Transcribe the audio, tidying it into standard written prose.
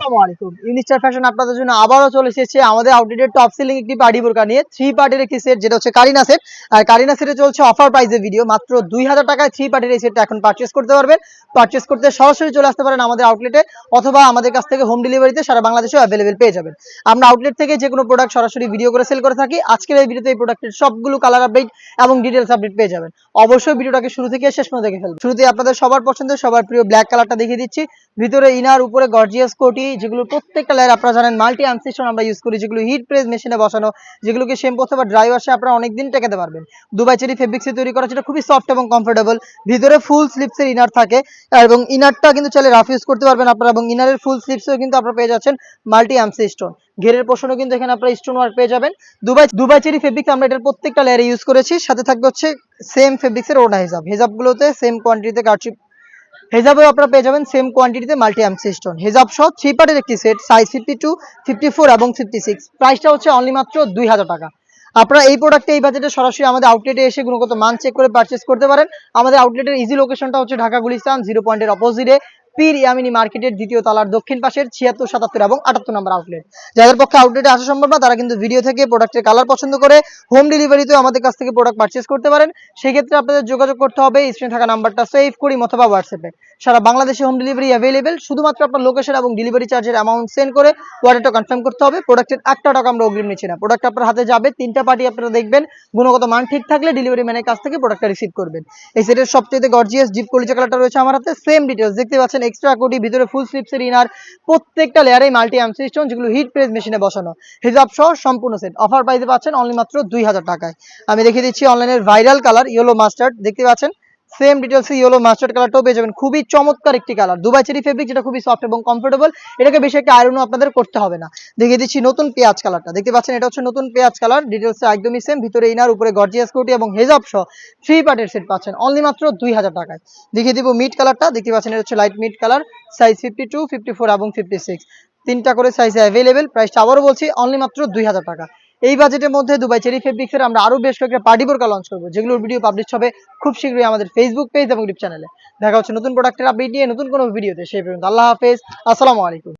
আসসালামু আলাইকুম। ইউনিস্টার ফ্যাশন আপনাদের জন্য আবারও চলে এসেছে আমাদের আউটলেটের টপ সেলিং একটি পার্টি বোরকা নিয়ে। 3 পার্টের একটি সেট, যেটা হচ্ছে কারিনা সেট। আর কারিনা সেটে চলছে অফার প্রাইসে ভিডিও। মাত্র 2000 টাকায় 3 পার্টের এই সেটটা এখন পারচেজ করতে পারবেন। পারচেজ করতে সরাসরি চলে আসতে পারেন আমাদের আউটলেটে, অথবা আমাদের কাছ থেকে হোম ডেলিভারিতে সারা বাংলাদেশেও অ্যাভেলেবেল পেয়ে যাবেন। আমরা আউটলেট থেকে যে কোনো প্রোডাক্ট সরাসরি ভিডিও করে সেল করে থাকি। আজকের এই ভিডিওতে এই প্রোডাক্টের সবগুলো কালার আপডেট এবং ডিটেইলস আপডেট পেয়ে যাবেন। অবশ্যই ভিডিওটাকে শুরু থেকে শেষ পর্যন্ত দেখে ফেলবেন। শুরুতে আপনাদের সবার পছন্দের, সবার প্রিয় ব্ল্যাক কালারটা দেখিয়ে দিচ্ছি। ভিতরে ইনার, উপরে গর্জিয়াস কোটি, যেগুলো প্রত্যেকটা লেয়ার আপনারা জানেন মাল্টি আনসিস্টন আমরা ইউজ করি, যেগুলো হিট প্রেস মেশিনে বসানো, যেগুলোকে শ্যাম্পু অথবা ড্রাই ওয়াশে আপনারা অনেকদিন টেকাতে পারবেন। দুবাই চেরি ফেব্রিক্সে তৈরি করা, যেটা খুবই সফট এবং কমফোর্টেবল। ভিতরে ফুল স্লিপসের ইনার থাকে, এবং ইনারটা কিন্তু চাইলে রাফ ইউজ করতে পারবেন আপনারা, এবং ইনারের ফুল স্লিপসেও কিন্তু আপনারা পেয়ে যাচ্ছেন মাল্টি আনসিস্টন। ঘেরের পোর্শনও কিন্তু এখানে আপনারা স্টোন ওয়ার্ক পেয়ে যাবেন। দুবাই চেরি ফেব্রিক্স আমরা এটার প্রত্যেকটা লেয়ারে ইউজ করেছি। সাথে থাকবে হচ্ছে সেম ফেব্রিক্সের ওড়না হিজাব। হিজাবগুলোতে সেম কোয়ান্টিটিতে কাটছি। হেজাবেও আপনারা পেয়ে যাবেন সেম কোয়ান্টিটিতে মাল্টি আর্মসিস্টন। হেজাব সহ 3 পার্টের একটি সেট, সাইজ 52, 54 এবং 56। প্রাইসটা হচ্ছে অনলি মাত্র 2000 টাকা। আপনারা এই প্রোডাক্টে এই বাজেটে সরাসরি আমাদের আউটলেটে এসে গুণগত মান চেক করে পারচেজ করতে পারেন। আমাদের আউটলেটের ইজি লোকেশনটা হচ্ছে ঢাকা গুলিস্তান 0 পয়েন্টের অপোজিটে পীর ইয়ামিনী মার্কেটের দ্বিতীয় তলার দক্ষিণ পাশের 76, 77 এবং 78 নম্বর আউটলেট। যাদের পক্ষে আউটলেটে আসা সম্ভব না, তারা কিন্তু ভিডিও থেকে প্রোডাক্টের কালার পছন্দ করে হোম ডেলিভারিতেও আমাদের কাছ থেকে প্রোডাক্ট পারচেজ করতে পারেন। সেক্ষেত্রে আপনাদের যোগাযোগ করতে হবে স্ক্রিনে থাকা নাম্বারটা সেভ করি অথবা হোয়াটসঅ্যাপে। সারা বাংলাদেশে হোম ডেলিভারি অ্যাভেলেবেল। শুধুমাত্র আপনার লোকেশন এবং ডেলিভারি চার্জের অ্যামাউন্ট সেন্ড করে অর্ডারটা কনফার্ম করতে হবে। প্রোডাক্টের একটা টাকা আমরা অগ্রিম নিচ্ছি না। প্রোডাক্ট আপনার হাতে যাবে, 3টা পার্টি আপনারা দেখবেন, গুণগত মান ঠিক থাকলে ডেলিভারি ম্যানের কাছ থেকে প্রোডাক্টটা রিসিভ করবেন। এই সেটের সবচেয়ে গর্জিয়াস ডিপ কলিজা কালারটা রয়েছে আমার হাতে। সেম ডিটেইলস দেখতে পাচ্ছেন, এক্সট্রা কোটি, ভিতরে ফুল স্লিপসের ইনার, প্রত্যেকটা লেয়ারে মাল্টি আর্মসিস্টন, যেগুলো হিট প্রেস মেশিনে বসানো। হিজাব সহ সম্পূর্ণ সেট অফার প্রাইসে পাচ্ছেন অনলি মাত্র 2000 টাকায়। আমি দেখিয়ে দিচ্ছি অনলাইনের ভাইরাল কালার ইয়েলো মাস্টার্ড, দেখতে পাচ্ছেন সেম ডিটেইলসে ইয়েলো মাস্টার্ড কালারটাও পেয়ে যাবেন। খুবই চমৎকার একটি কালার, দুবাই চেরি ফেব্রিক, যেটা খুবই সফট এবং কমফোর্টেবল। এটাকে বেশি একটা আয়রনও আপনাদের করতে হবে না। দেখিয়ে দিচ্ছি নতুন পেঁয়াজ কালারটা, দেখতে পাচ্ছেন এটা হচ্ছে নতুন পেঁয়াজ কালার। ডিটেইলসে একদমই সেম, ভিতরে ইনার, উপরে গর্জিয়াস কোটি এবং হেজাব সহ 3 পার্টের সেট পাচ্ছেন অনলি মাত্র 2000 টাকায়। দেখিয়ে দিব মিড কালারটা, দেখতে পাচ্ছেন এটা হচ্ছে লাইট মিড কালার, সাইজ 52, 54 এবং 56। 3টা করে সাইজে অ্যাভেলেবেল। প্রাইসটা আবারও বলছি অনলি মাত্র 2000 টাকা। এই বাজেটের মধ্যে দুবাই চেরি ফেব্রিক্সের আমরা আরো বেশ কয়েকটা পার্টি বোরকা লঞ্চ করবো, যেগুলোর ভিডিও পাবলিশ হবে খুব শীঘ্রই আমাদের ফেসবুক পেজ এবং ইউটিউব চ্যানেলে। দেখা হচ্ছে নতুন প্রোডাক্টের আপডেট নিয়ে নতুন কোনো ভিডিওতে। সেই পর্যন্ত আল্লাহ হাফেজ, আসসালামু আলাইকুম।